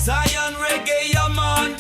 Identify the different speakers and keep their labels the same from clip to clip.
Speaker 1: Zion Reggae, yeah man.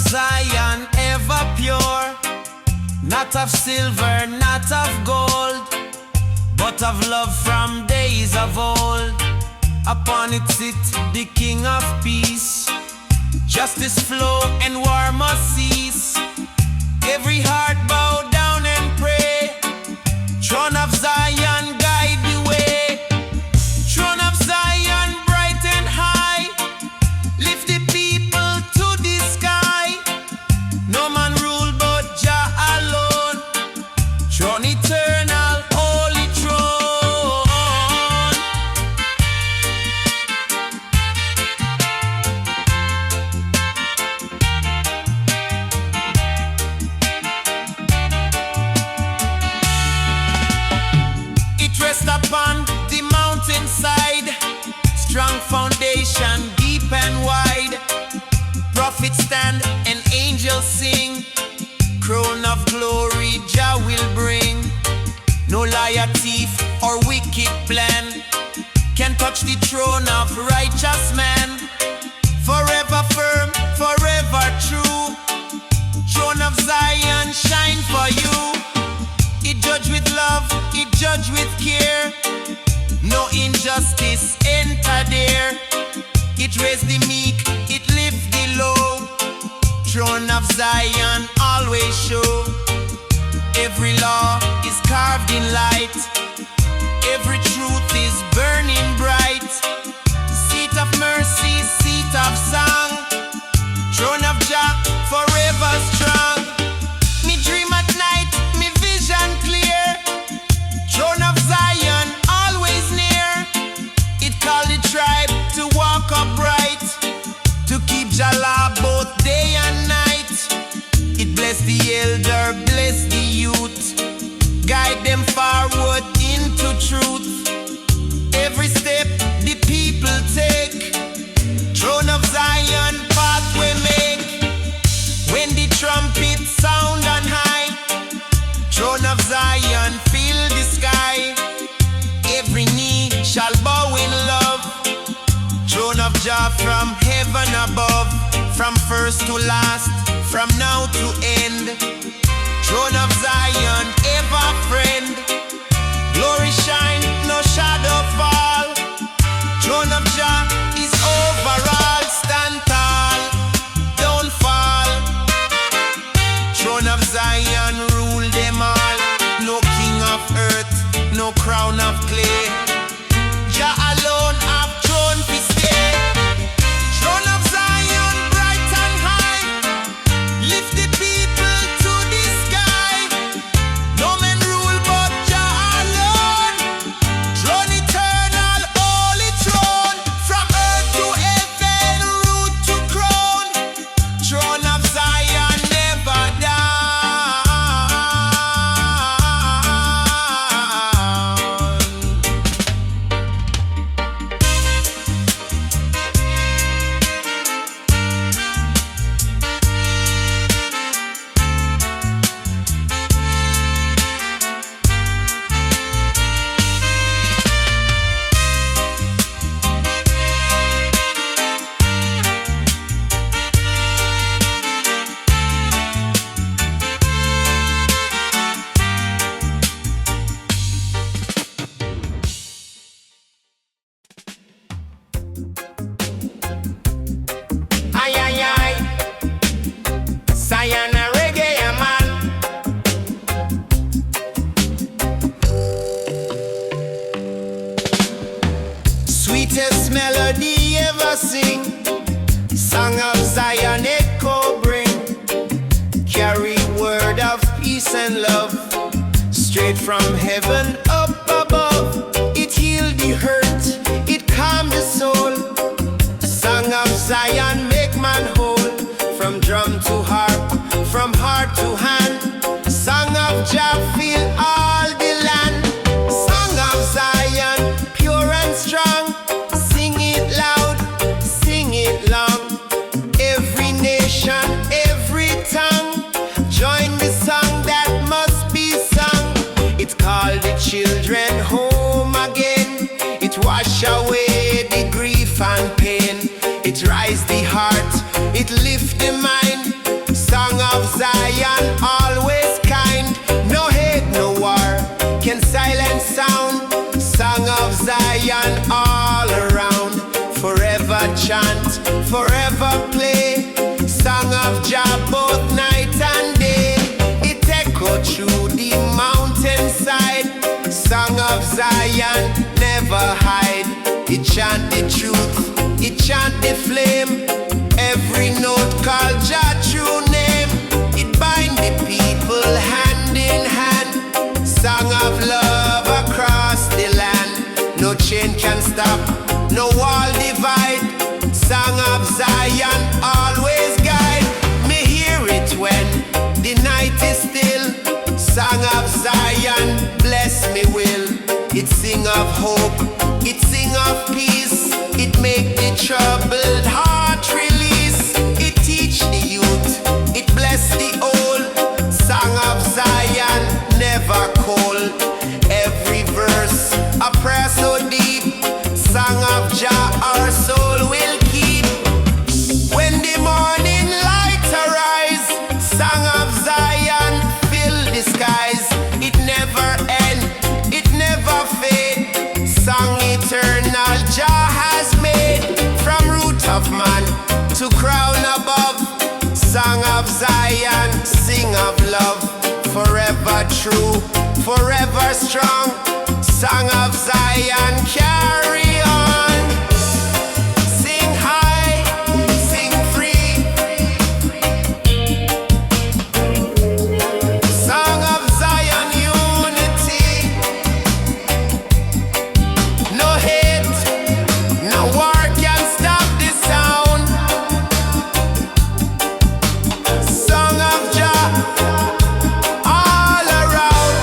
Speaker 2: Zion ever pure, not of silver, not of gold, but of love from days of old. Upon it sit the King of Peace. Justice flow and war must cease. Every heart bow down and pray. Throne of Zion, guide the way. Throne of Zion, bright and high. Lift the people to the sky. No man rule but Jah alone. Throne eternal, holy throne. It rests upon the mountainside. Strong foundation, deep and wide. Prophets stand and angels sing. Crown of glory Jah will bring. No liar, thief, or wicked plan can touch the throne of righteous man. Forever firm, forever true. Throne of Zion, shine for you. It judge with love, it judge with care. No injustice enter there. It raise the meek, it lift the low. Throne of Zion always show. Every law is carved in light. Every truth is burning bright. Seat of mercy, seat of song. Throne of Jah forever strong. Me dream at night, me vision clear. Throne of Zion always near. It call the tribe to walk upright, to keep Jah law both day and night. It bless the elder, bless the youth, guide them forward into truth. Every step the people take, Throne of Zion pathway make. When the trumpet sound on high, Throne of Zion fill the sky. Every knee shall bow in love. Throne of Jah from heaven above. From first to last, from now to end. Throne of Zion, ever friend. Glory shine, no shadow fall. Throne of Jah is overall. Stand tall, don't fall. Throne of Zion, rule them all. No king of earth, no crown of clay. Jah alone have throne to stay. Throne of Zion, bright and high. Lift the people to the sky. No man rule but Jah alone. Throne eternal, holy throne. From earth to heaven, root to crown. Throne of Zion never down. Ay, ay, ay. Zion a reggae, yeah, man. Sweetest melody ever sing. Song of Zion echo bring. Carry word of peace and love. Straight from heaven up above. It healed the hurt, it calmed the soul. Song of Zion make man whole. From drum to harp, from heart to hand. Song of Jah fill all the land. Song of Zion, pure and strong. Sing it loud, sing it long. Every nation, every tongue, join the song that must be sung. It's called the children home again. It wash away the grief and pain. It rise the heart, it lift the mind. Song of Zion, always kind. No hate, no war, can silence sound. Song of Zion all around. Forever chant, forever play. Song of Jah both night and day. It echo through the mountainside. Zion never hide. It chant the truth, it chant the flame. Every note called Jah true name. It bind the people hand in hand. Song of love across the land. No chain can stop, no wall divide. Song of Zion always guide. Me hear it when the night is still. Song of Zion bless me will. It sing of hope, it sing of peace. It make the troubled heart release. It teach the youth, it bless the old. Song of Zion never cold. Every verse a prayer so deep. Song of Jah our soul will keep. When the morning light arise, song of Zion fill the skies. It never end, it never fade. Song eternal Jah has made. From root of man to crown above. Song of Zion, sing of love. Forever true, forever strong. Song of Zion carry on. Sing high, sing free. Song of Zion unity. No hate, no war can stop this sound. Song of Jah all around.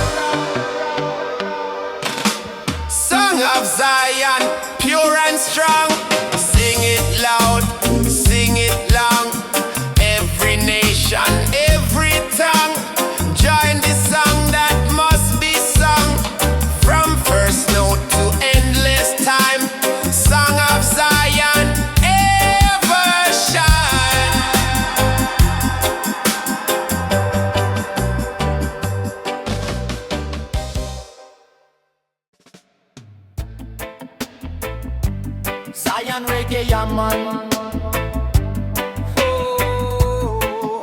Speaker 2: Song of Zion, pure and strong. Sing it loud, sing it long. Every nation, every tongue, join the song that must be sung. From first note to endless time. Song of Zion, ever shine. Zion reggae, yeah man. Oh.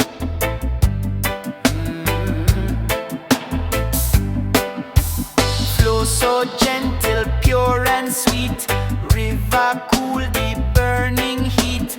Speaker 2: Flow so gentle, pure and sweet. River cool the burning heat.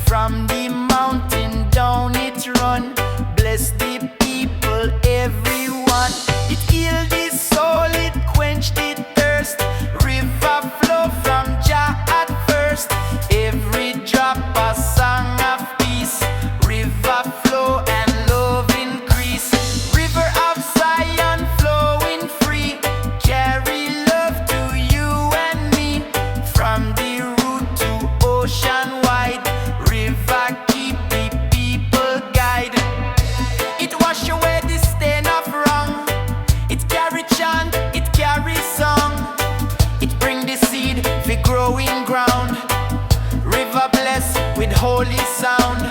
Speaker 2: From the mountain down it run. Bless the people, everyone. It heal the soul, it quench the thirst. River flow from Jah at first. Every drop a song of peace. River flow and love increase. River of Zion flowing free. Carry love to you and me. From the root to ocean wide. River keep the people guide. It wash away the stain of wrong. It carry chant, it carry song. It bring the seed for growing ground. River bless with holy sound.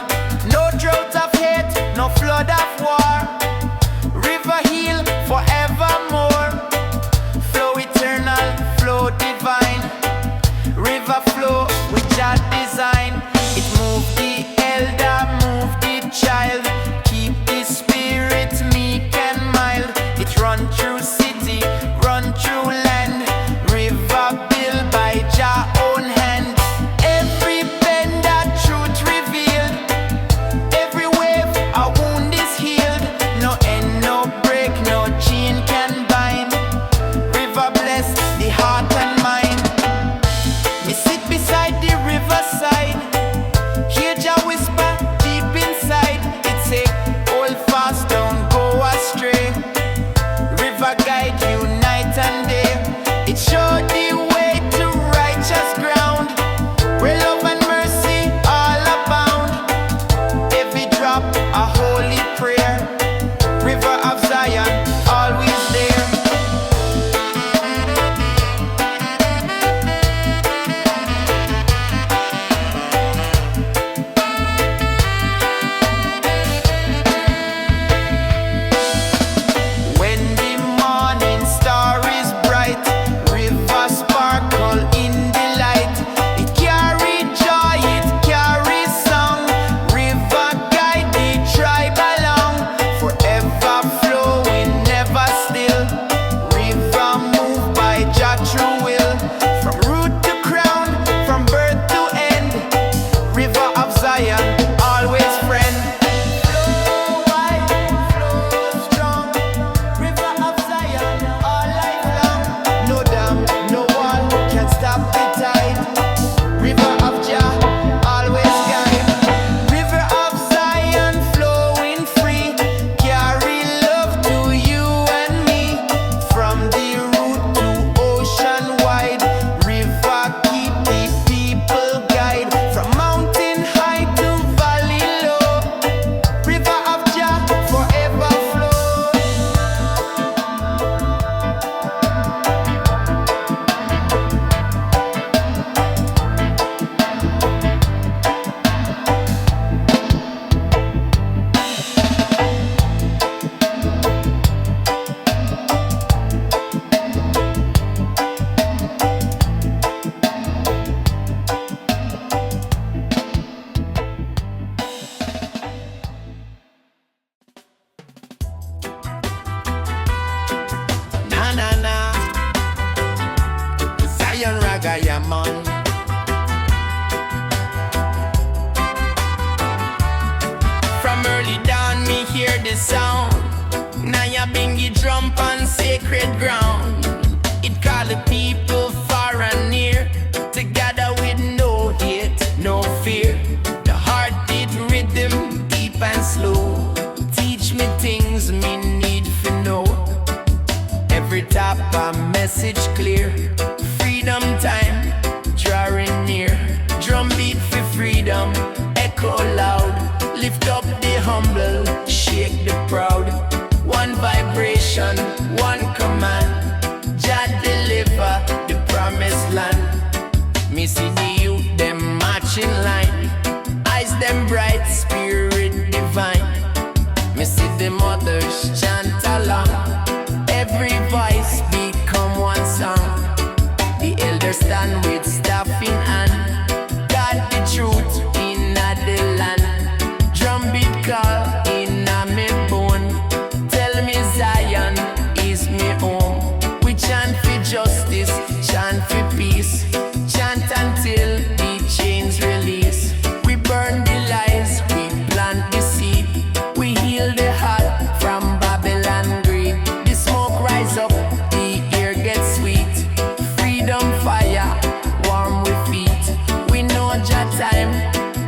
Speaker 2: No drought of hate, no flood of war. River heal forevermore. Flow eternal, flow divine. River flow with Jah design. It move the elder, move the child. Keep the spirit meek and mild. It run through city, run through land. River built by Jah own hand. Every bend that truth revealed. Every wave a wound is healed. No end, no break, no chain can bind. River bless the heart and mind. Me sit beside the riverside. Hear Jah whisper deep inside. It say, hold fast, don't go astray. River guide you night and day. It show the way to righteous ground. Where love and mercy all abound. Every drop a holy prayer. River of Zion always there. When the morning star is bright, river
Speaker 3: the drum on sacred ground. It call the people far and near, together with no hate, no fear. The heart beat rhythm, deep and slow. Teach me things me need to know. Every tap a message clear. Freedom time, drawing near. Drumbeat for freedom, echo loud. Lift up the humble, shake the proud. One vibration, one command. Jah deliver the promised land. Me see the youth, them marching line. Eyes them bright, spirit divine. Me see the mothers chant along. Every voice become one song. The elders stand with staff in hand. God the truth in the land. Drumbeat call in a me bone. Tell me Zion is me home. We chant for justice, chant for peace. Chant until the chains release. We burn the lies, we plant the seed. We heal the heart from Babylon greed. The smoke rise up, the air gets sweet. Freedom fire, warm with feet. We know Jah time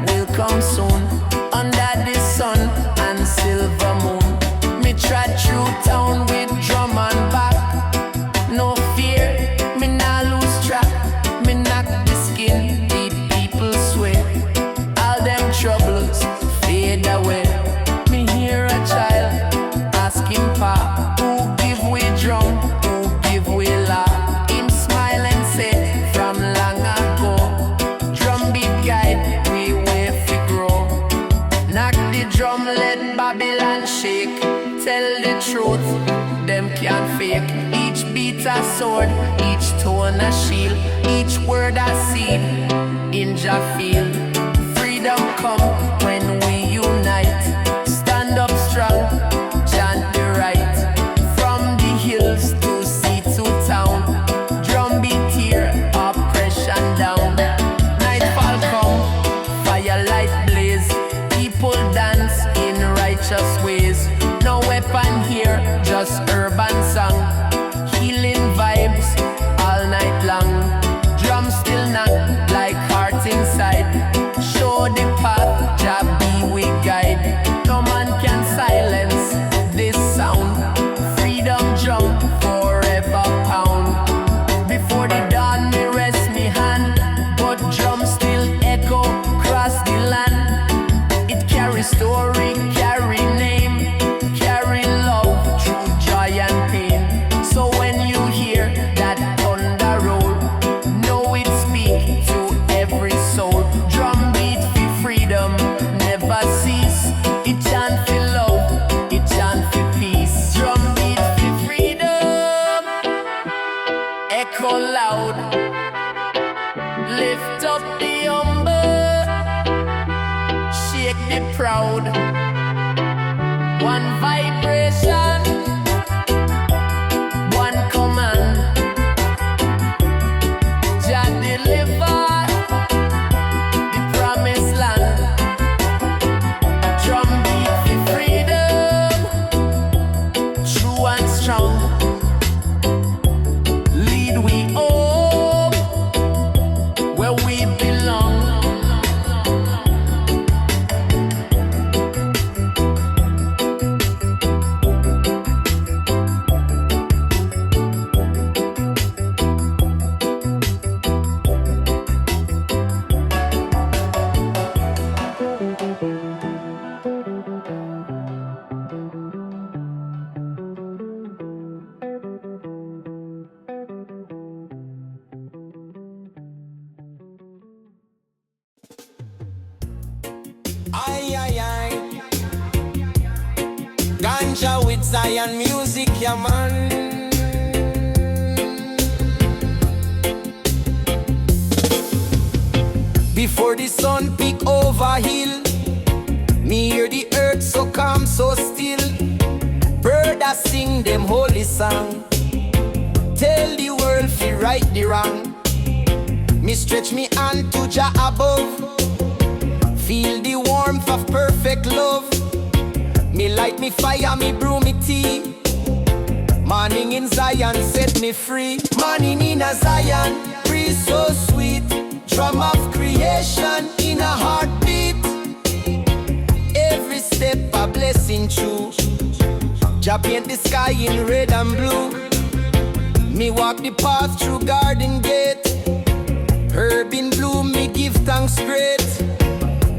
Speaker 3: will come soon. Under the sun and silver moon. Me trot through town with drum and back. No fear, me nah lose track. Me knock the skin, the people sweat. All them troubles fade away. Me hear a child asking pa, who give we drum, who give we laugh. Him smile and say, from long ago, drumbeat guide, we way fi grow. Knock the drum, let Babylon shake. Tell the truth, them can't fake. Each beat a sword, each tone a shield, each word a seed in Jah field. Freedom come when we unite. Stand up strong, chant the right. From the hills to sea to town. Drumbeat tear oppression down. Nightfall come, firelight blaze. People dance in righteous ways. No weapon here, just urban song. Healing vibes all night long. Drums still knock like heart inside. Show the path, Jah be we guide. No man can silence this sound. Freedom jump forever pound. Before the dawn me rest me hand, but drum still echo across the land. It carry story, carry name, carry love through joy and pain. So when you hear that thunder roll, know it speak to every soul. Drumbeat for freedom, never cease. It chant for love, it chant for peace. Drumbeat for freedom, echo loud. Lift up the humble, shake the proud. One vibration, one command. Jah deliver the promised land. Drumbeat for freedom, true and strong. Lead we home where we belong.
Speaker 2: Aye, aye, aye. Ganja with Zion music, yeah man. Before the sun peak over hill, me hear the earth so calm, so still. Bird a sing them holy song. Tell the world fi right the wrong. Me stretch me hand to Jah above. Feel the warmth of perfect love. Me light me fire, me brew me tea. Morning in Zion set me free. Morning in a Zion, breeze so sweet. Drum of creation in a heartbeat. Every step a blessing true. Jah paint the sky in red and blue. Me walk the path through garden gate. Herb in bloom, me give thanks great.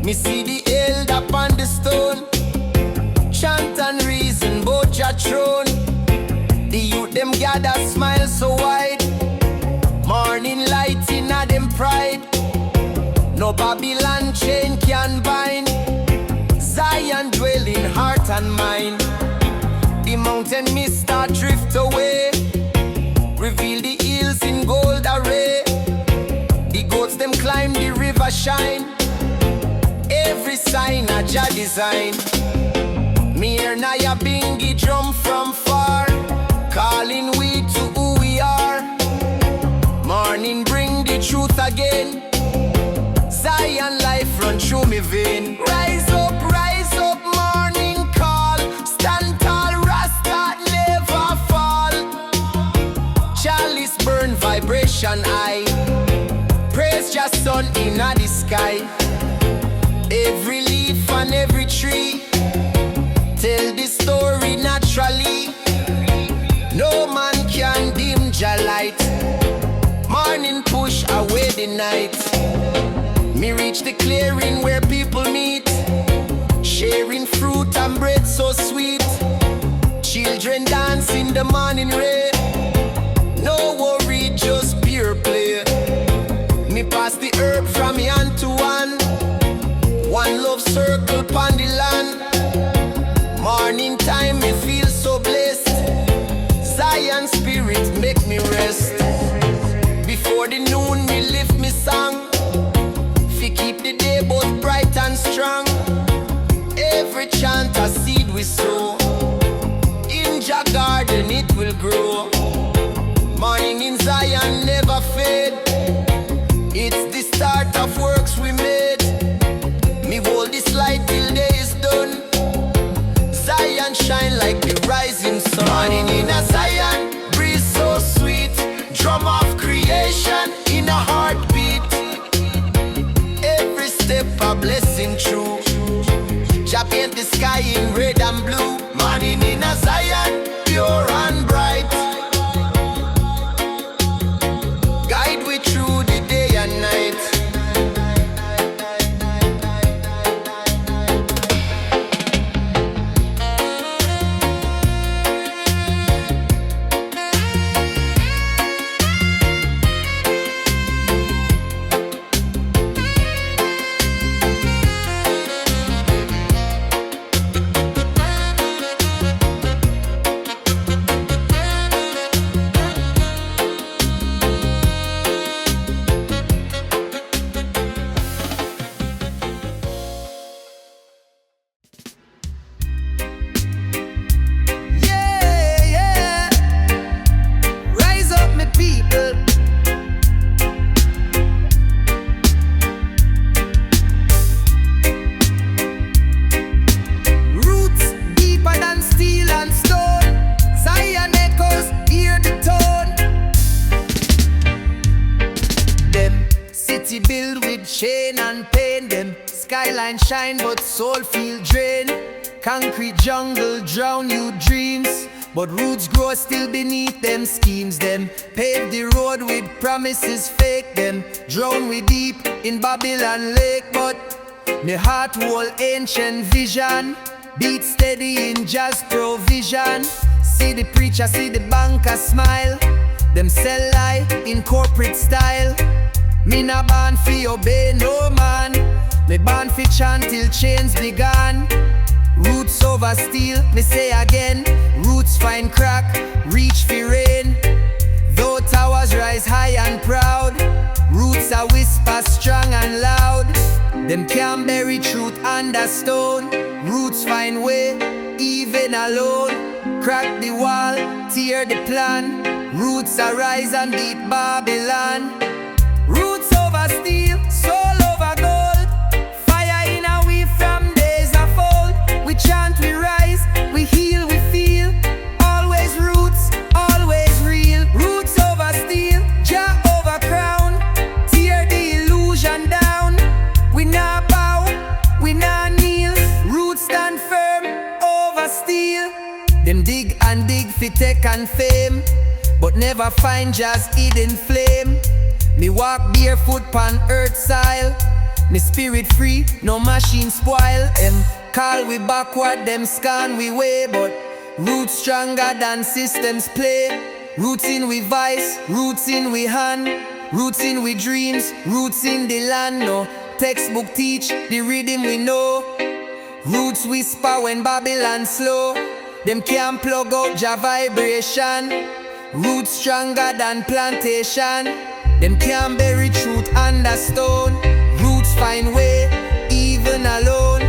Speaker 2: Me see the elder upon the stone. Chant and reason both Jah throne. The youth them gather, smile so wide. Morning light in a them pride. No Babylon chain can bind. Zion dwell in heart and mind. The mountain mist start drift away. Reveal the hills in gold array. The goats them climb the river shine. Every sign a Jah design. Me hear Nyabinghi drum from far, calling we to who we are. Morning bring the truth again. Zion life run through me vein. Rise up, morning call. Stand tall, Rasta never fall. Chalice burn vibration high. Praise Jah sun in the sky. Every leaf and every tree tell the story naturally. No man can dim Jah light. Morning push away the night. Me reach the clearing where people meet, sharing fruit and bread so sweet. Children dance in the morning ray. No worry, just pure play. Me pass the herb from hand to hand. One love circle pon the land. Morning time me feel so blessed. Zion spirit make me rest. Before the noon me lift me song. Fi keep the day both bright and strong. Every chant a seed we sow. In Jah garden it will grow. Morning in Zion never fade. It's the start of works we made. Me hold this light till day is done. Zion shine like the rising sun. Morning in a Zion, breeze so sweet. Drum of creation in a heartbeat. Every step a blessing true. Jah paint the sky in red and blue. Morning in a Zion, pure and bright. Guide we through the day and night.
Speaker 3: Build with chain and pain. Them skyline shine but soul feel drained. Concrete jungle drown you dreams, but roots grow still beneath them schemes. Them pave the road with promises fake. Them drown we deep in Babylon lake, but me heart hold ancient vision. Beat steady in Jah's provision. See the preacher, see the banker smile. Them sell lie in corporate style. Me na born fi obey no man. Me born fi chant till chains began. Roots over steel, me say again. Roots find crack, reach fi rain. Though towers rise high and proud, roots are whisper strong and loud. Them can't bury truth under stone. Roots find way, even alone. Crack the wall, tear the plan. Roots arise and beat Babylon. Roots over steel, soul over gold. Fire in a we from days of old. We chant, we rise, we heal, we feel. Always roots,
Speaker 4: and fame, but never find Jah's hidden flame. Me walk barefoot pon earth soil. Me spirit free, no machine spoil. Them call we backward, them scan we way, but roots stronger than systems play. Roots in we vice, roots in we hand, roots in we dreams, roots in the land. No textbook teach the rhythm we know. Roots whisper when Babylon slow. Them can't plug out Jah vibration. Roots stronger than plantation. Them can't bury truth under stone. Roots find way, even alone.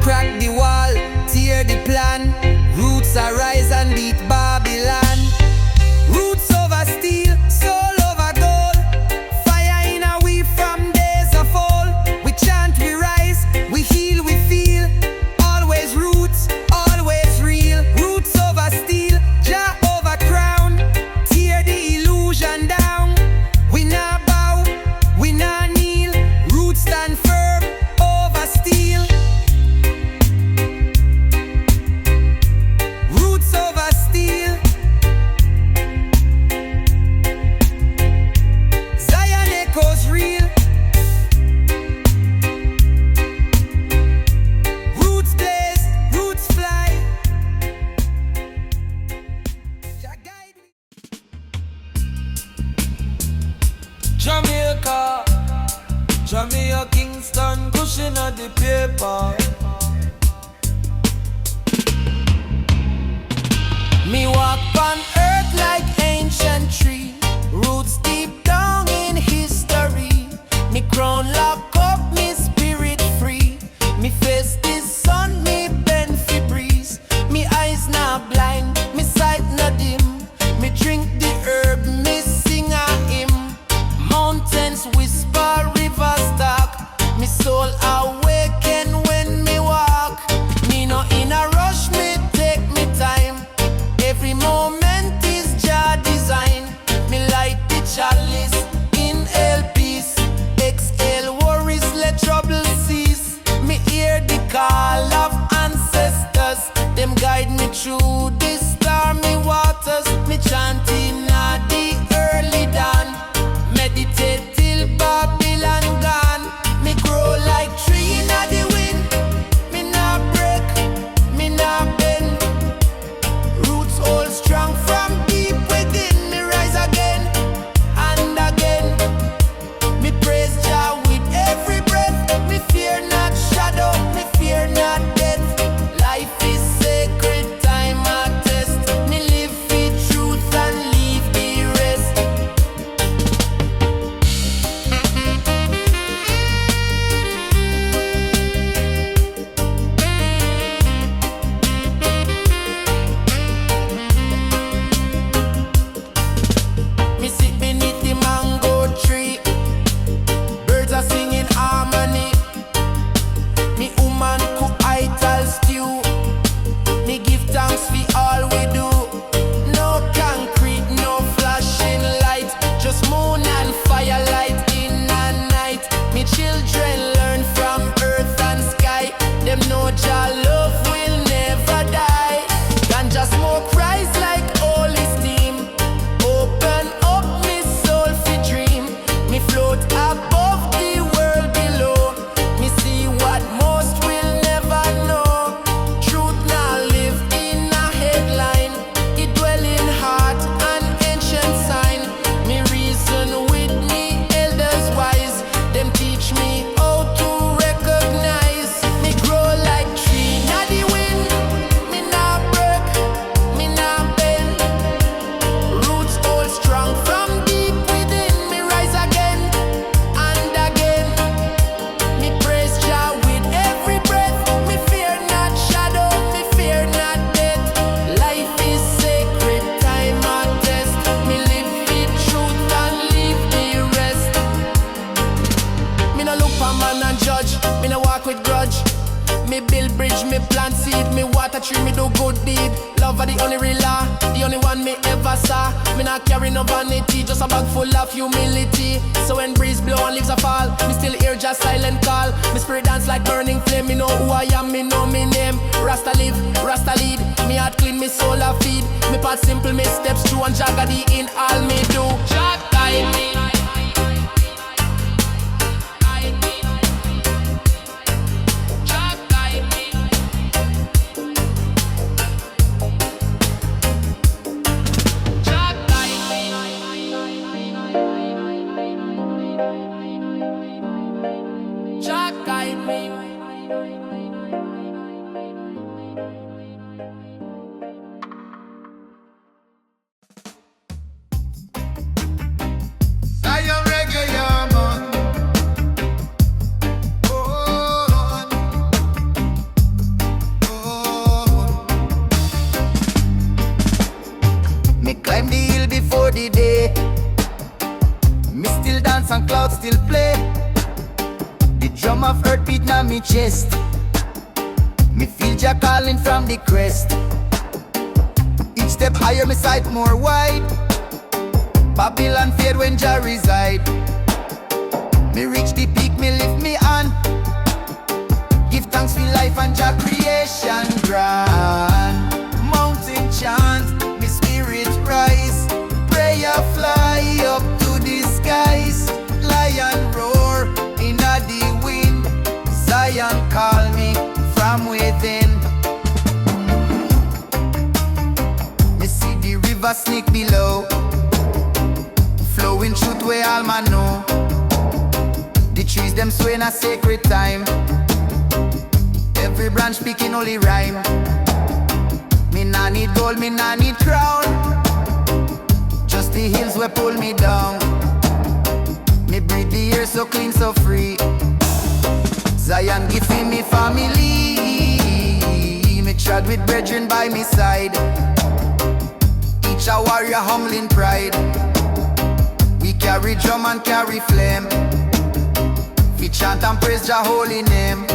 Speaker 4: Crack the wall, tear the plan. Roots arise and beat Babylon. Roots over steel, soul over gold. Fire in a we from days of old. We chant, we rise, we heal, we feel. Always roots, always real. Roots over steel, Jah over crown. Tear the illusion down. We not bow, we not kneel. Roots stand firm over steel. Roots over steel. Zion echoes real. Roots blaze, roots fly. Jah guide me.
Speaker 1: Jamaica, Jamaica, Kingston, pushing at the paper.
Speaker 3: Me walk on earth like ancient tree. Roots deep down in history. Me crown lock up, me spirit free. Me face the sun, me bend fi breeze. Me eyes not blind, me sight not dim. Me drink the herb, me sing a hymn. Mountains whisper, rivers talk. Me soul awaken when me walk. Me no in a rush, me take me time. Every moment is Jah design. Me light the chalice, inhale peace. Exhale worries, let trouble cease. Me hear the call of ancestors. Them guide me through the stormy waters. Me chanting at the early dawn. Meditate till Babylon gone. Me grow like tree in the wind. Me not break, me not bend. Roots hold strong from deep within. Me rise again and again. Me praise Jah with every breath. Me fear not shadow, me fear not death. Life is sacred, time I test. Me live for truth and leave the rest. Me sit beneath the mango tree. Birds are singing harmony. Me woman cook ital stew. Me give thanks for all we do. No concrete, no flashing light. Just moon and firelight in the night. Me children learn from earth and sky. Them know Jah love will never die. Ganja smoke rise like holy steam. Open up me soul fi dream. Me float above the world below. Me see what most will never know. Truth now live in a headline. It dwell in heart and ancient sign. Me reason with me elders wise. Them teach me how to recognize. Me grow like tree na the wind. Me not break, me not bend. Roots hold strong from deep within. Me rise again and again. Me praise Jah with every breath. Me fear not shadow, me fear not death. Life is sacred, time I test. Me live with truth and leave the rest. Me no look for man and judge. Me no walk with grudge. Me build bridge, me plant seed, me water a tree, me do good deed. Love are the only real law, the only one me ever saw. Me not carry no vanity, just a bag full of humility. So when breeze blow and leaves a fall, me still hear just silent call. Me spirit dance like burning flame. Me know who I am, me know me name. Rasta live, Rasta lead. Me heart clean, me soul a feed. Me path simple, me steps true and Jagadi in all me do. Jah guide me.
Speaker 5: And clouds still play. The drum of earth beat na me chest. Me feel Jah calling from the crest. Each step higher, me sight more wide. Babylon fade when Jah reside. Me reach the peak, me lift me on. Give thanks for life and Jah creation grand. Mountain chant, me spirit rise. Prayer fly up to the skies. Lion roar in the wind. Zion call me from within. Me see the river sneak below, flowing truth where all man know. The trees them sway in a sacred time. Every branch speaking holy rhyme. Me nah need gold, me nah need crown. Just the hills where pull me down. Me breathe the air so clean, so free. Zion giving me family. Me trod with brethren by me side. Each a warrior humbling pride. We carry drum and carry flame. We chant and praise Jah holy name.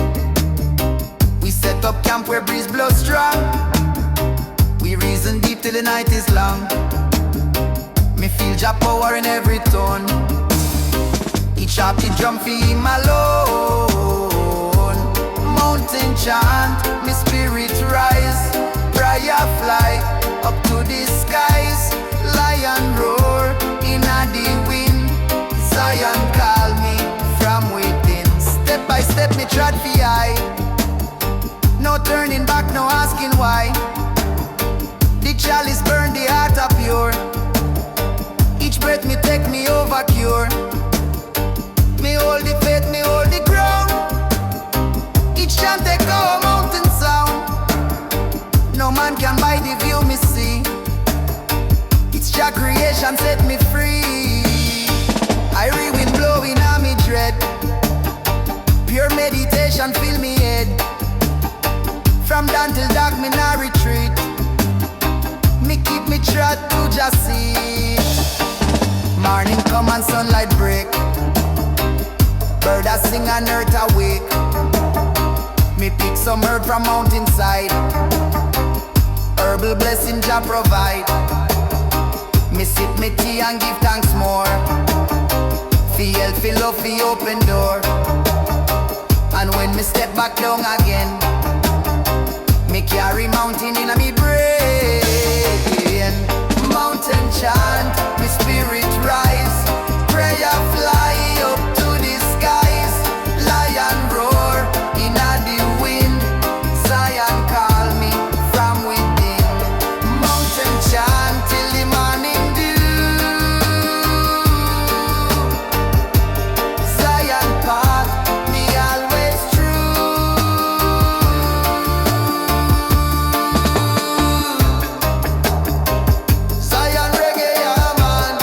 Speaker 5: We set up camp where breeze blows strong. We reason deep till the night is long. Me feel Jah power in every tone. Each sharp the drum for him alone. Mountain chant, me spirit rise. Prayer fly up to the skies. Lion roar in the wind. Zion call me from within. Step by step me trod for I. No turning back, no asking why. The chalice burn, the heart are pure. Each breath me take me over cure. Me hold the faith, me hold the ground. Each chant take our mountain sound. No man can buy the view me see. It's Jah creation set me free. I wind blowing on me dread. Pure meditation fill me head. From dawn till dark me nah retreat. Me keep me trot to just see. Morning come and sunlight break. Bird a sing and earth awake. Me pick some herb from mountainside. Herbal blessing Jah provide. Me sip me tea and give thanks more. Feel help, feel love, feel open door. And when me step back down again, me carry mountain in a me brain. Mountain chant, me spirit rise. Prayer fly up to the skies. Lion roar in the wind. Zion call me from within. Mountain chant till the morning dew. Zion path me always true. Zion reggae, yeah man.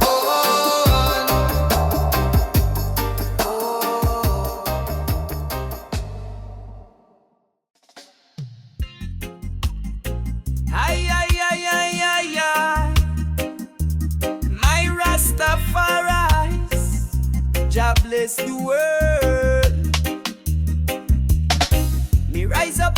Speaker 5: Oh,
Speaker 1: Ay, ay, ay, ay, ay, ay. My Rastafari's, Jah bless the world. Me rise up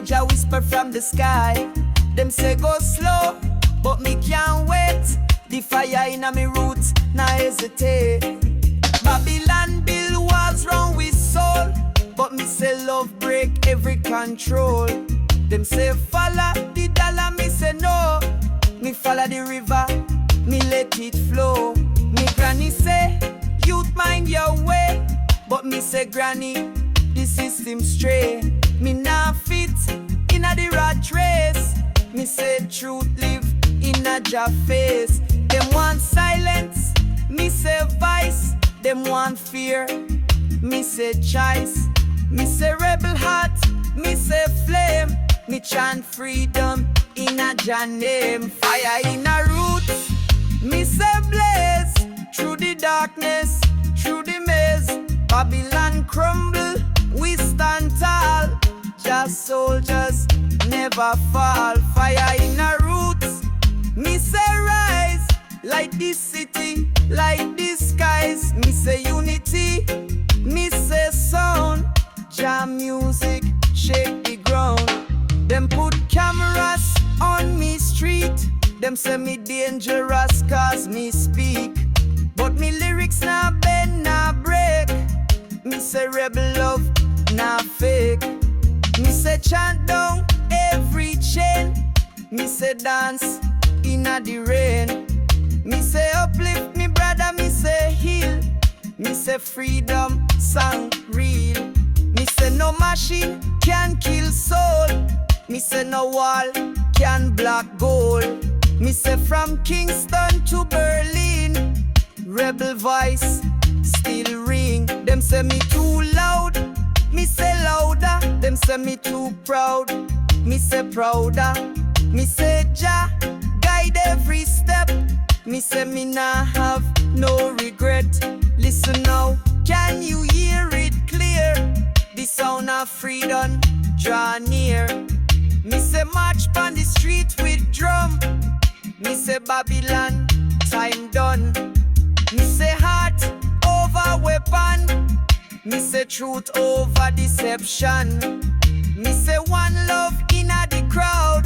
Speaker 4: Jah whisper from the sky. Them say go slow, but me can't wait. The fire in me roots, nah hesitate. Babylon build walls round with soul, but me say love break every control. Them say follow the dollar, me say no. Me follow the river, me let it flow. Me granny say, youth mind your way, but me say granny, the system stray. Me nah fit in a the rat race. Me say truth live in a Jah face. Them want silence, me say vice. Them want fear, me say choice. Me say rebel heart, me say flame. Me chant freedom in a Jah name. Fire in a roots, me say blaze. Through the darkness, through the maze, Babylon crumble, we stand tall. Jah soldiers never fall. Fire in a roots, me say rise. Like this city, like these skies. Me say unity, me say sound. Jah music shake the ground. Them put cameras on me street. Them say me dangerous cause me speak. But me lyrics nah bend, nah break. Me say rebel love, nah fake. Me say chant down every chain. Me say dance inna the rain. Me say uplift me brother, me say heal. Me say freedom song real. Me say no machine can kill soul. Me say no wall can block gold. Me say from Kingston to Berlin, rebel voice still ring. Them say me too loud, me say louder. Them say me too proud, me say prouder. Me say Jah guide every step. Me say me nah have no regret. Listen now, can you hear it clear? The sound of freedom draw near. Me say march on the street with drum. Me say Babylon time done. Me say heart over weapon. Me say truth over deception. Me say one love inna the crowd.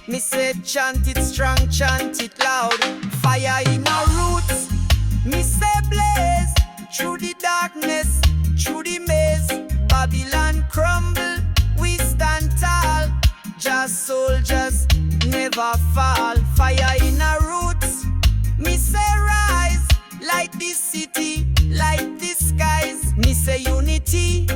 Speaker 4: Me say chant it strong, chant it loud. Fire in our roots, me say blaze. Through the darkness, through the maze, Babylon crumble, we stand tall. Jah soldiers never fall. Fire in our roots, me say rise. Like this city, like the skies. Me say unity,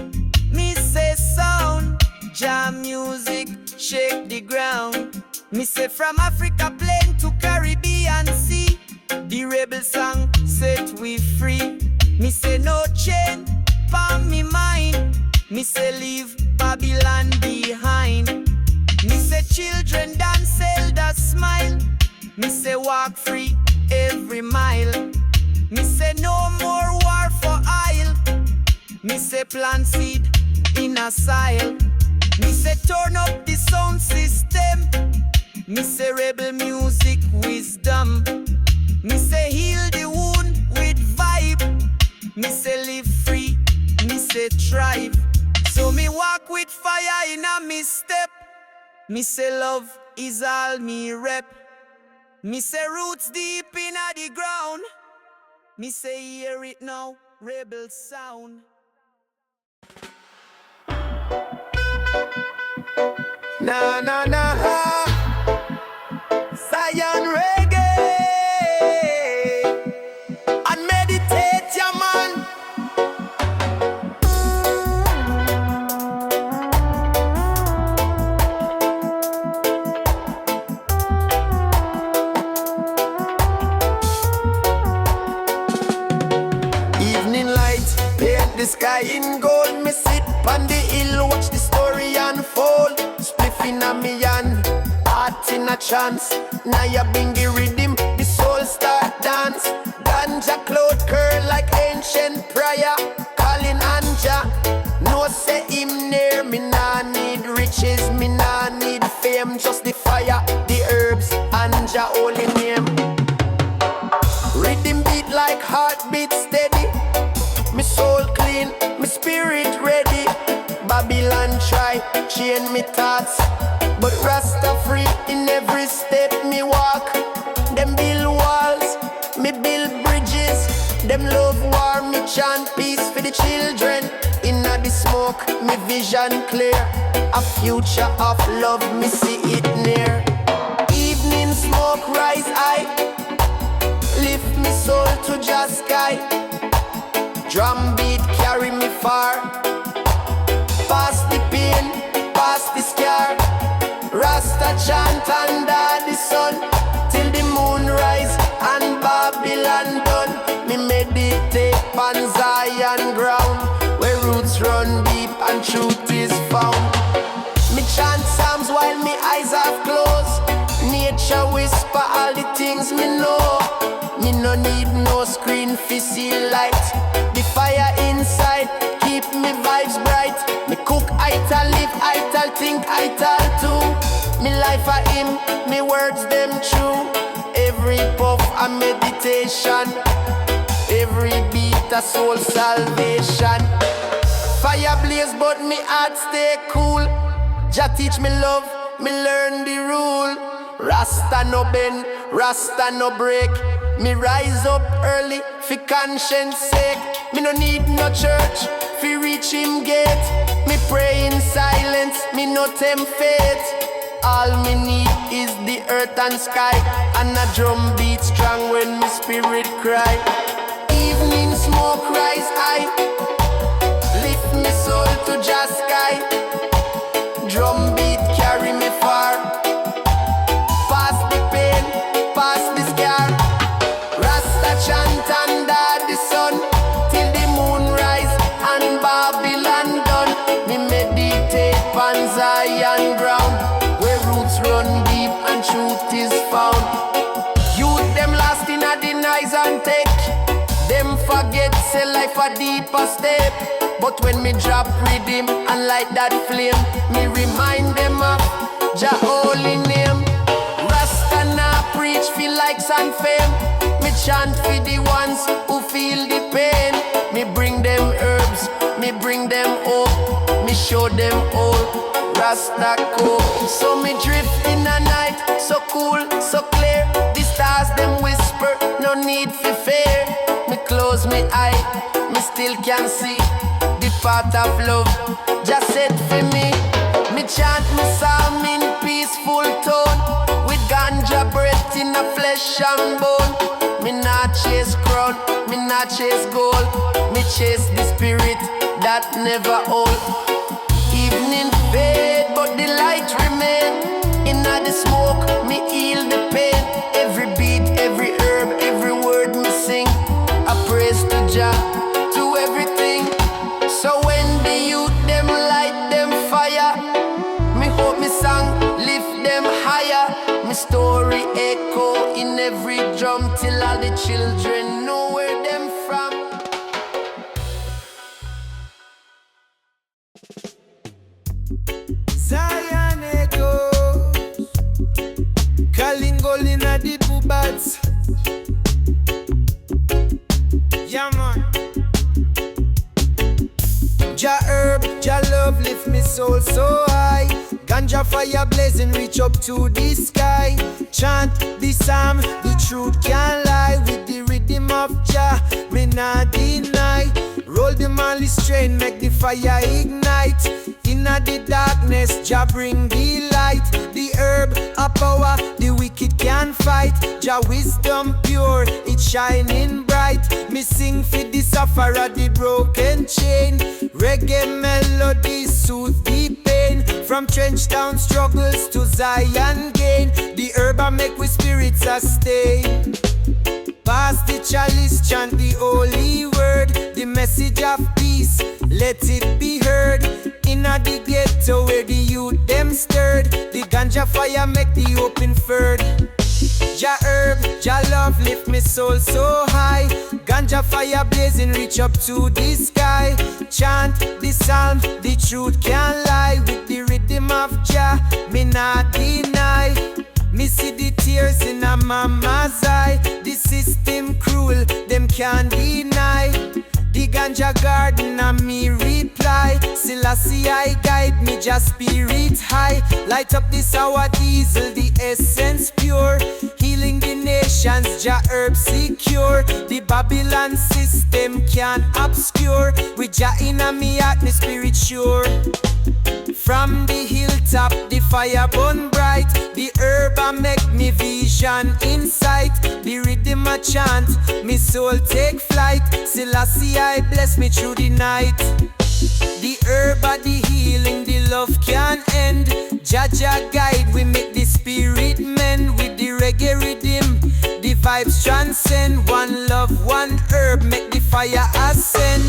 Speaker 4: me say sound. Jah music shake the ground. Me say from Africa plain to Caribbean sea, the rebel song set we free. Me say no chain for me mind. Me say leave Babylon behind. Me say children dance, elders smile. Me say walk free every mile. Me say no more war for oil. Me say plant seed in a soil. Me say turn up the sound system. Me say rebel music wisdom. Me say heal the wound with vibe. Me say live free, me say thrive. So me walk with fire in a me step. Me say love is all me rep. Me say roots deep in the ground. Me say hear it now, rebel sound.
Speaker 3: Na na na, Zion reggae, and meditate, ya man. Evening light, paint the sky in gold. Me sit on the hill, watch the story unfold. Spliff in a me hand, heart in a chance. Nyabinghi rhythm, the soul start dance. Ganja cloud curl like ancient prayer. Calling Anja, no say him near. Me nah need riches, me nah need fame. Just the fire, the herbs, Anja holy name. Rhythm beat like heartbeat steady. Me soul clean, me spirit ready. Babylon try, chain me thoughts. step, me walk. Them build walls, me build bridges. Them love war, me chant peace for the children. Inna the smoke, me vision clear. A future of love, me see it near. Evening smoke rise high, lift me soul to just sky. Drumbeat carry me far, past the pain, past the scar. Rasta chant under the sun, till the moon rise and Babylon done. Me meditate on Zion ground, where roots run deep and truth is found. Me chant psalms while me eyes are closed. Nature whisper all the things me know. Me no need no screen for see light. The fire inside keep me vibes bright. Me cook ital, live ital, think ital too. Me life a him, me words them true. Every puff a meditation, every beat a soul salvation. Fire blaze but me heart stay cool. Jah teach me love, me learn the rule. Rasta no bend, Rasta no break. Me rise up early for conscience sake. Me no need no church fi reach him gate. Me pray in silence, me no tempt fate. All me need is the earth and sky, and a drum beat strong when me spirit cry. Evening smoke rise high, lift me soul to just sky. Drum beat carry me far, past the pain, past the scar. Rasta chant under the sun, till the moon rise and Babylon done. Me meditate on Zion ground, where roots run deep and truth is found. Youth them lost in a denies and take. Them forget say life a deeper step. But when me drop rhythm and light that flame, me remind them of Jah holy name. Rasta nah preach for likes and fame. Me chant for the ones who feel the pain. Me bring them herbs, me bring them hope. Me show them all Rasta cool. So me drift in the night, so cool, so clear. The stars them whisper, no need for fear. Me close me eye, me still can see the path of love just set for me. Me chant me psalm in peaceful tone, with ganja breath in a flesh and bone. Me not chase crown, me not chase gold. Me chase the spirit that never old. Evening fade, but the light remain. Inna the smoke, me heal the pain. Every beat, every herb, every word me sing. I praise to Jah, to everything. So when the youth them light them fire, me hope me song lift them higher. Me story echo in every drum, till all the children know where them from.
Speaker 1: Zion echoes, calling inna the boobats. Yeah man. Jah herb, Jah love lift me soul so high. Ganja fire blazing reach up to the sky. Chant the psalm, the truth can't lie. With the rhythm of Jah, me not deny. Roll the manly strain, make the fire ignite. Inna the darkness, Jah bring the light. The herb a power, the wicked can't fight. Jah wisdom pure, it shining bright. Me sing for the sufferer, the broken chain. Reggae melody soothe the pain. From trench town struggles to Zion gain. The herb a make we spirits sustain. Pass the chalice, chant the holy word. The message of peace, let it be heard. Inna the ghetto where the youth them stirred. The ganja fire make the open furred. Jah herb, Jah love lift me soul so high. Ganja fire blazing reach up to the sky. Chant the psalm, the truth can't lie. With the rhythm of Jah, me not deny. Me see the tears in a mama's eye. The system cruel, them can't deny. The ganja garden and me reply. Selassie I guide me, just spirit high. Light up this sour diesel, the essence pure. Healing the nations, Jah Herb secure. The Babylon system can't obscure. With Jah inna me heart, me spirit sure. From the hilltop, the fire burn bright. The herb a make me vision insight. The rhythm a chant, me soul take flight. Selassie I bless me through the night. The herb a the healing, the love can end. Jah Jah guide, we make the spirit mend. With the reggae rhythm, the vibes transcend. One love, one herb, make the fire ascend.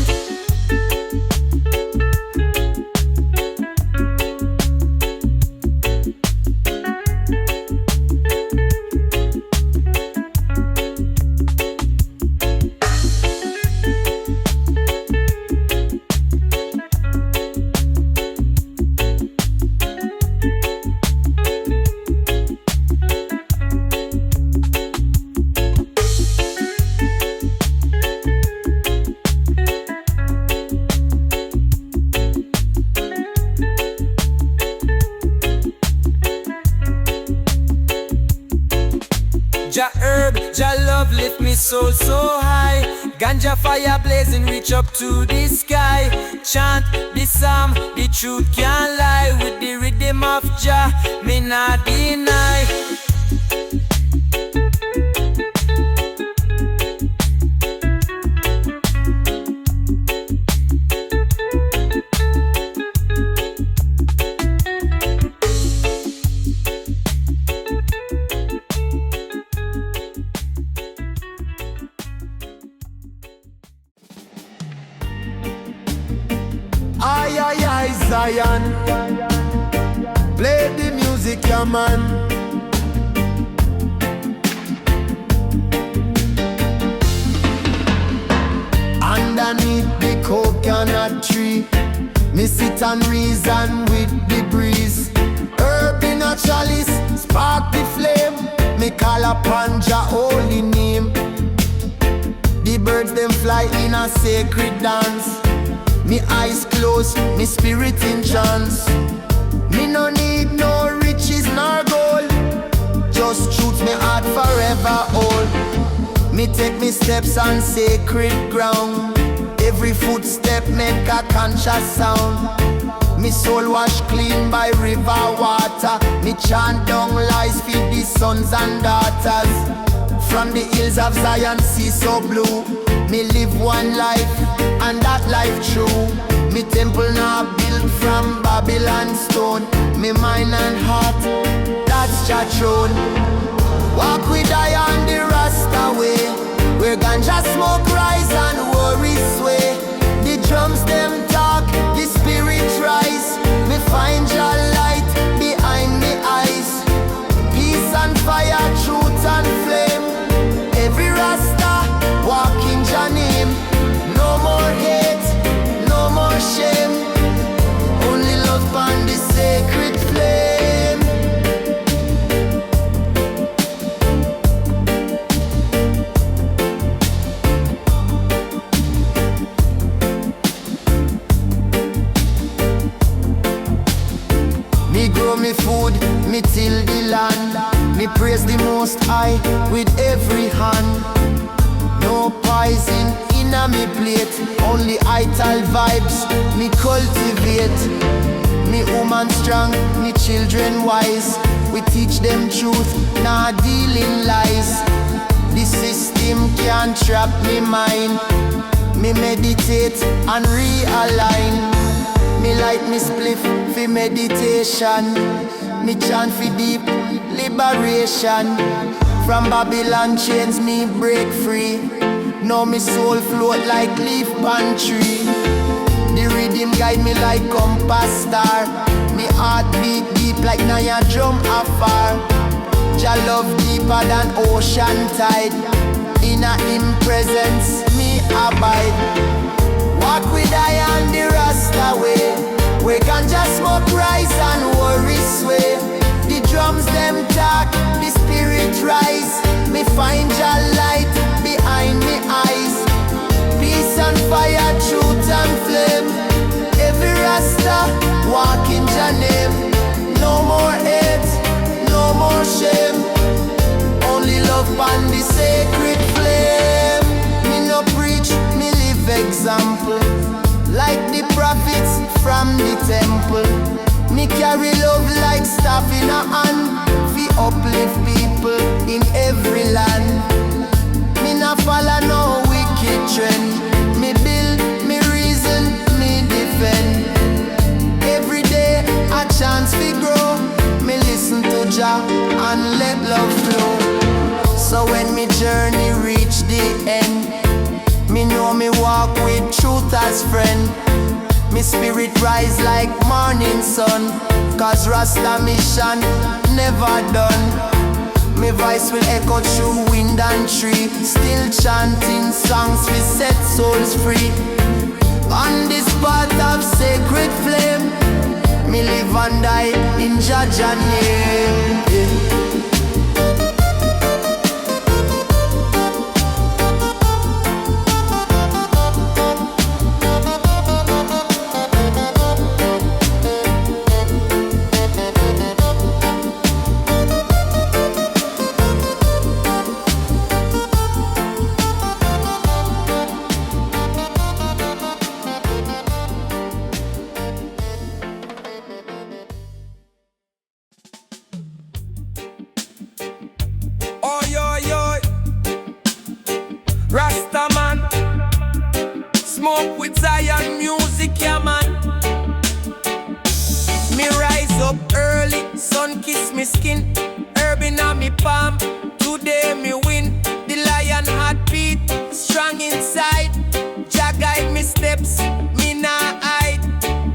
Speaker 1: Jah herb, Jah love lift me soul so high. Ganja fire blazing reach up to the sky. Chant the psalm, the truth can't lie. With the rhythm of Jah, me not deny.
Speaker 5: Aye, aye, aye, Zion. Play the music, yeah, man. Underneath the coconut tree, me sit and reason with the breeze. Herb in a chalice, spark the flame. Me call upon Jah holy name. The birds them fly in a sacred dance. Me eyes closed, me spirit in trance. Me no need no riches nor gold. Just truth me heart forever hold. Me take me steps on sacred ground. Every footstep make a conscious sound. Me soul wash clean by river water. Me chant down lies feed the sons and daughters. From the hills of Zion, sea so blue. Me live one life, and that life true. Me temple now built from Babylon stone. Me mind and heart, that's Jah throne. Walk with I on the RASTA way, where ganja smoke rise and worry sway. The drums them talk, the spirit rise. Me find Jah light behind me eyes. Peace and fire, truth and flame. Every Rasta walking Jah name. No more hate, no more shame. Only love on the sacred flame. Me grow me food, me till the land. Me praise the Most High with every hand. No poison in a me plate. Only ital vibes me cultivate. Me woman strong, me children wise. We teach them truth, not dealing lies. The system can't trap me mind. Me meditate and realign. Me light me spliff for meditation. Me chant for deep liberation. From Babylon chains me break free. Now me soul float like leaf pan tree. The rhythm guide me like compass star. Me heart beat deep like Naya drum afar. Jah love deeper than ocean tide. In a him presence me abide. Walk with I on the Rasta way, where ganja smoke rise and worry sway. The drums them talk, the spirit rise. Me find Jah light behind me eyes. Peace and fire. from the temple. Me carry love like staff in a hand, fi uplift people in every land. Me nah follow no wicked trend. Me build, me reason, me defend. Every day a chance fi grow. Me listen to Jah and let love flow. So when me journey reach the end, me know me walk with truth as friend. Me spirit rise like morning sun, cause Rasta mission never done. Me voice will echo through wind and tree, still chanting songs we set souls free. On this path of sacred flame, me live and die in Jah name. Yeah.
Speaker 3: Rasta man, smoke with Zion music, yeah man. Me rise up early, sun kiss me skin, herb inna me palm. Today me win, the lion heartbeat strong inside. Jah guide me steps, me nah hide.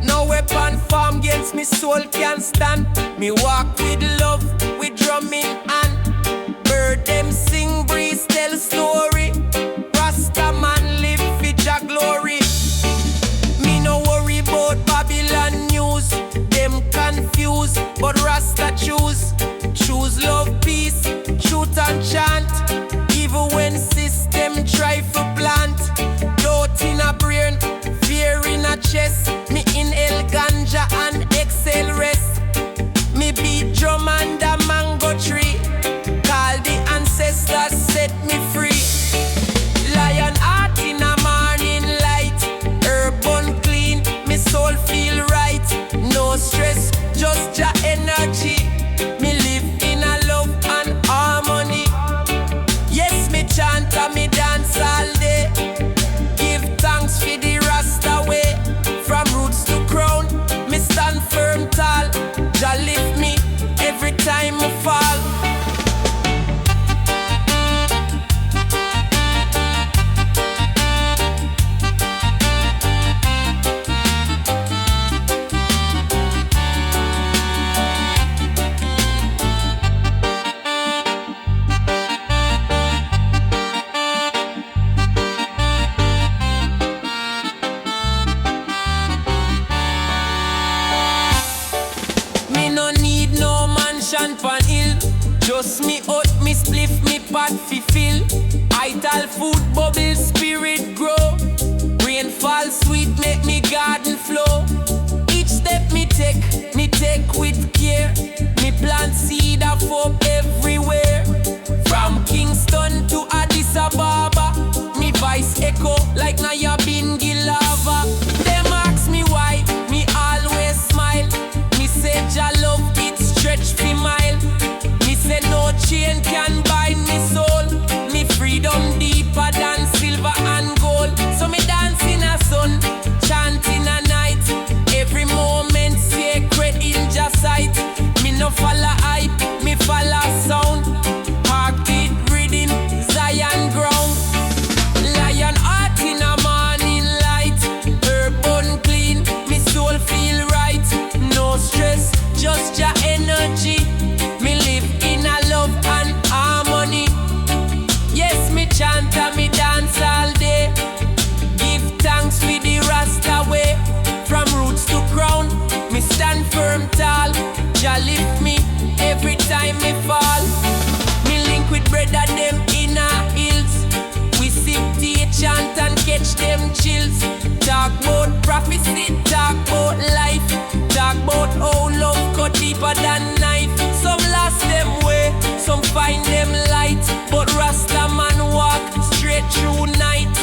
Speaker 3: No weapon formed against me soul can stand. Me walk with love, with drum in hand. Bird them sing, breeze tell story. Rasta man live for Jah glory. Me no worry about Babylon news. Them confused, but Rasta choose. Choose love, peace, truth and chant. Even when system try for plant. Doubt in a brain, fear in a chest. Me inhale ganja and exhale rest. Me beat drum under mango tree. Call the ancestors, set me free. Lion heart in a morning light. Herb unclean, me soul feel right. No stress, just Jah energy. Me live in a love and harmony. Yes, me chant and me dance all day. Give thanks for the Rasta way. From roots to crown, me stand firm tall. Jah lift me every time I fall. Me no need no mansion pan hill. Just me out, me spliff, me pot fi fill. Ital food bubble, spirit grow. Rainfall sweet, make me garden flow. Each step me take with care. Me plant seed of hope everywhere. From Kingston to Addis Ababa, me voice echo like Nyabinghi lava. Them ask me why, me always smile. Me say Jah love it stretch fi mile. Me say no chain can bind me soul. Me freedom deeper than silver and gold. So me dance in a sun, chant in a night. Every moment sacred in Jah sight. Me no follow hype, me follow sound. Heartbeat reading Zion ground. Lion heart in a morning light. Herb unclean, me soul feel right. No stress, just Jah energy. Me live in a love and harmony. Yes, me chant and me dance all day. Give thanks for the Rasta way. From roots to crown, me stand firm tall. Jah lift me every time me fall. Me link with brother them in a hills. We sip tea, chant and catch them chills. Talk about prophecy, talk about life. Talk about how love cut deeper than knife. Some lost them way, some find them light. But Rasta man walk straight through night.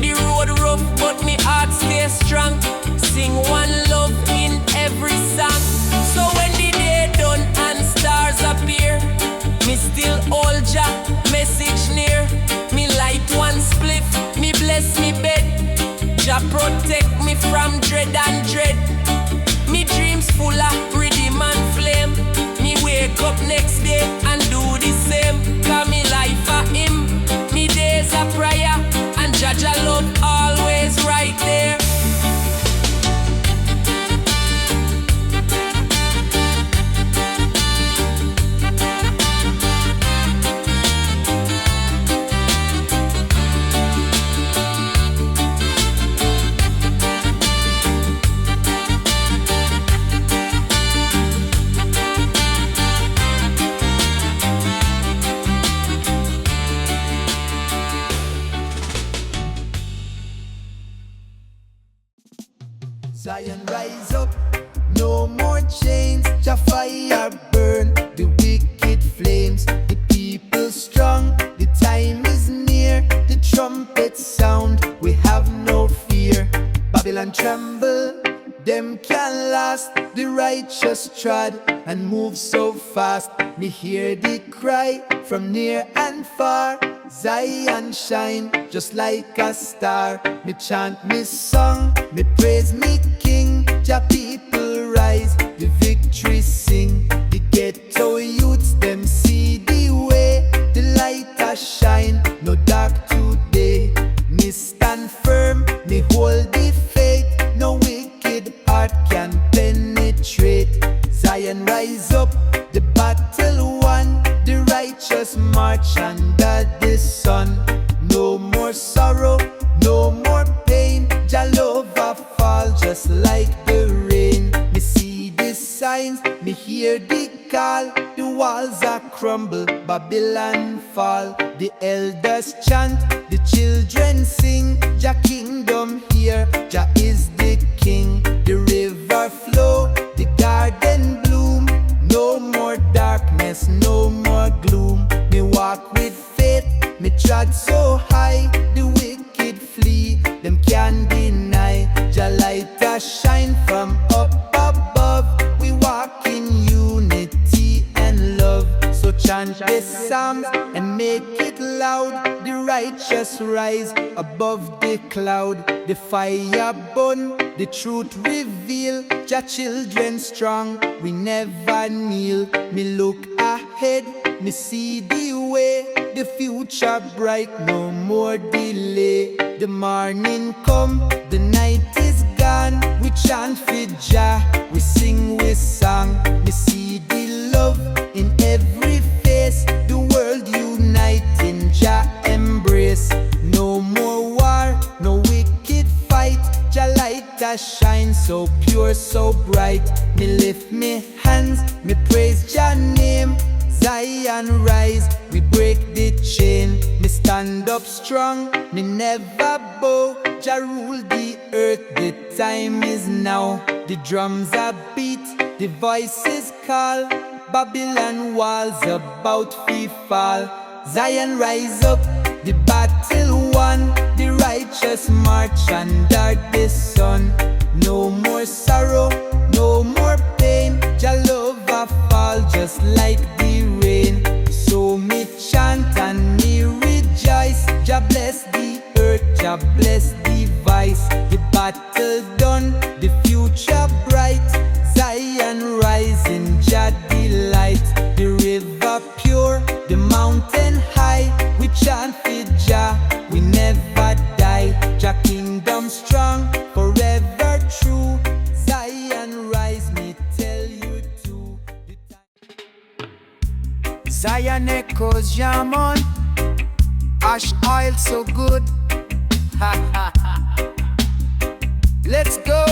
Speaker 3: The road rough, but me heart stay strong. Sing one love. hold Jah message near. Me light one spliff, me bless me bed. Jah protect me from dread and dread. Me dreams full of rhythm and flame. Me wake up next day and do the same. Cause me life a him, me days a prayer, and Jah love always right there.
Speaker 1: Zion rise up, no more chains. Jah fire burn the wicked flames. The people strong, the time is near. The trumpet sound, we have no fear. Babylon tremble, them can last. The righteous trod and move so fast. Me hear the cry from near and far. Zion shine just like a star. Me chant me song, me praise me King. Jah people rise, the victory sing. The ghetto youths them see the way. The light a shine, no dark today. Me stand firm, me hold the faith. No wicked heart can penetrate. Zion rise up, the battle won. The righteous march under the sun. No more sorrow, no more pain. Jah love a fall just like the rain. Me see the signs, me hear the call. The walls are crumble, Babylon fall. The elders chant, the children sing. Jah kingdom here, Jah is the king. The river flow, the garden bloom. No more darkness, no more gloom. Me walk with faith, me trod so high. The wicked flee, them can't deny. Jah light a shine from up above. We walk in unity and love. So chant the psalms and make it loud. The righteous rise above the cloud. The fire burn, the truth reveal. Jah children strong, we never kneel. Me look ahead, me see the way. The future bright, no more delay. The morning come, the night is gone. We chant for Jah, we sing with song. Me see the love in every face. The world unite in Jah embrace. No more war, no wicked fight. Jah light that shine so pure, so bright. Me lift me hands, me praise Jah name. Zion rise, we break the chain. Me stand up strong, me never bow. Jah rule the earth, the time is now. The drums are beat, the voices call. Babylon walls about to fall. Zion rise up, the battle won. The righteous march under the sun. No more sorrow, no more pain. Jah love a fall just like the rain. So me chant and me rejoice. Jah bless the earth, Jah bless the vice. The battle done, the future bright. Zion rising, Jah delight. The river pure, the mountain high. We chant for Jah, we never die. Jah kingdom strong, forever true. Zion rise, me tell you too. Zion echoes jam on. Ash oil so good. Ha ha ha. Let's go.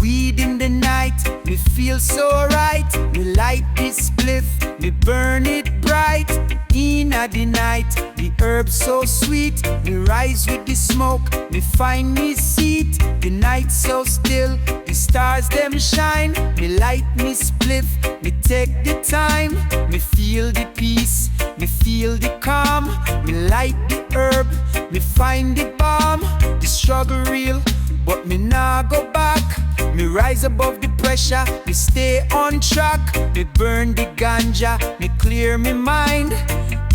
Speaker 1: Weed in the night, we feel so right. We light this spliff, we burn it bright. In the night, the herb so sweet. We rise with the smoke, we find me seat. The night so still, the stars them shine. Me light me spliff, me take the time. Me feel the peace, me feel the calm. Me light the herb, me find the balm. The struggle real, but me nah go back. Me rise above the pressure, me stay on track. Me burn the ganja, me clear me mind.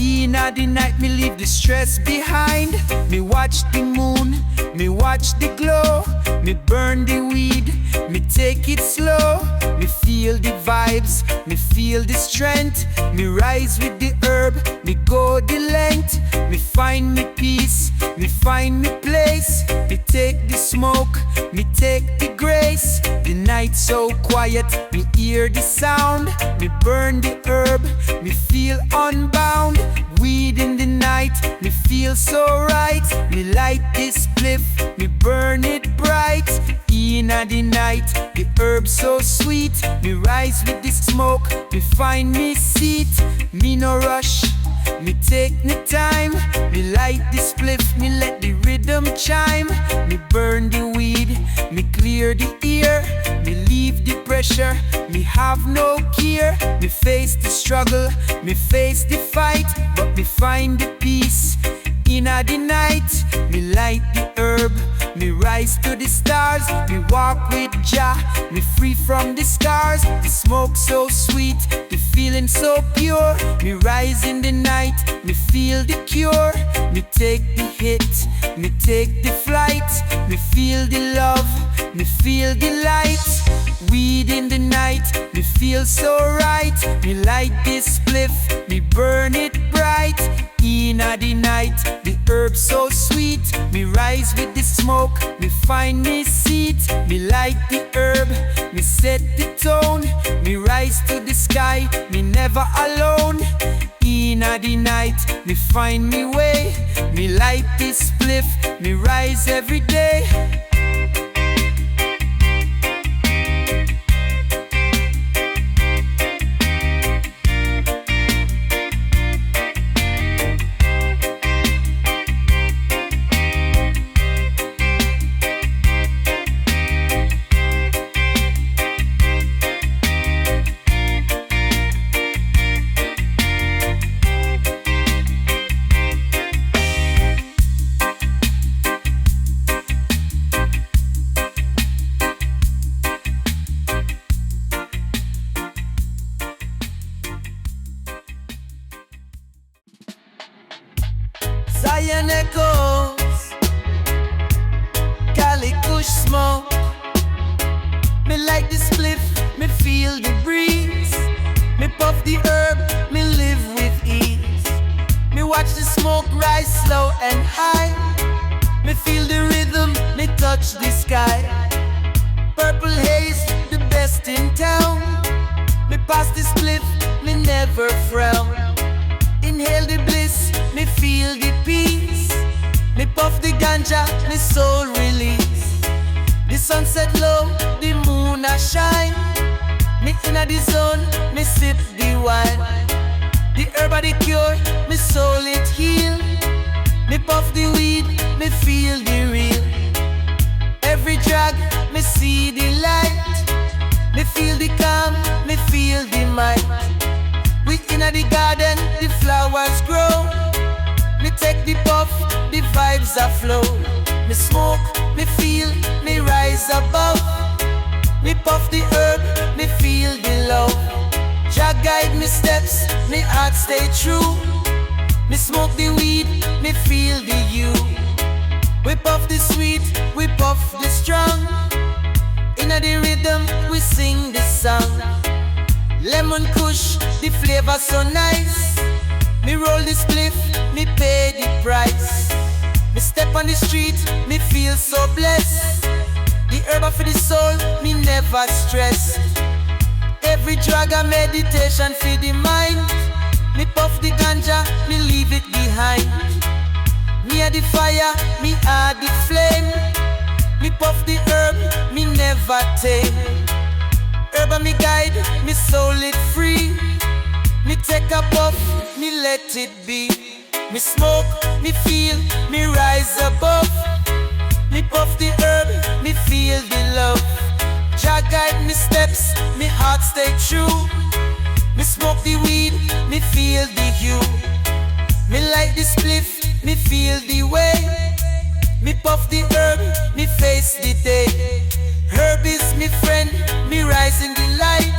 Speaker 1: Inna the night, me leave the stress behind. Me watch the moon, me watch the glow. Me burn the weed, me take it slow. Me feel the vibes, me feel the strength. Me rise with the herb, me go the length. Me find me peace, me find me place. Me take the smoke, me take the grace. The night so quiet, me hear the sound. Me burn the herb, me feel unbound. Weed in the night, me feel so right. Me light this spliff, me burn it bright. Inna the night, the herb so sweet. Me rise with the smoke, me find me seat. Me no rush, me take me time. Me light the spliff, me let the rhythm chime. Me burn the weed, me clear the ear. Me leave the pressure, me have no care. Me face the struggle, me face the fight, but me find the peace. Inna the night, me light the herb, me rise to the stars. Me walk with Jah, me free from the scars. The smoke so sweet, the feeling so pure. Me rise in the night, me feel the cure. Me take the hit, me take the flight. Me feel the love, me feel the light. Weed in the night, me feel so right. Me light this spliff, me burn it bright. Inna the night, the herb so sweet. Me rise with the smoke, me find me seat. Me light the herb, me set the tone. Me rise to the sky, me never alone. Inna the night, me find me way. Me light this spliff, me rise every day.
Speaker 4: Zion echoes, Cali kush smoke. Me like the spliff, me feel the breeze. Me puff the herb, me live with ease. Me watch the smoke rise slow and high. Me feel the rhythm, me touch the sky. Purple haze, the best in town. Me pass the spliff, me never frown. Inhale the bliss, me feel the peace. Me puff the ganja, me soul release. The sunset low, the moon a shine. Me inna the zone, me sip the wine. The herb a the cure, me soul it heal. Me puff the weed, me feel the real. Every drag, me see the light. Me feel the calm, me feel the might. We inna the garden, the flowers grow. Me take the puff, the vibes a flow. Me smoke, me feel, me rise above. Me puff the herb, me feel the love. Jah guide me steps, me heart stay true. Me smoke the weed, me feel the you. We puff the sweet, we puff the strong. Inna the rhythm, we sing the song. Lemon kush, the flavor so nice. Me roll the spliff, me pay the price. Me step on the street, me feel so blessed. The herb for the soul, me never stress. Every drug a meditation for the mind. Me puff the ganja, me leave it behind. Me a the fire, me are the flame. Me puff the herb, me never tame. Herb a me guide, me soul it free. Me take a puff, me let it be. Me smoke, me feel, me rise above. Me puff the herb, me feel the love. Jah guide me steps, me heart stay true. Me smoke the weed, me feel the hue. Me light the spliff, me feel the way. Me puff the herb, me face the day.
Speaker 1: Herb is me friend, me rise in the light.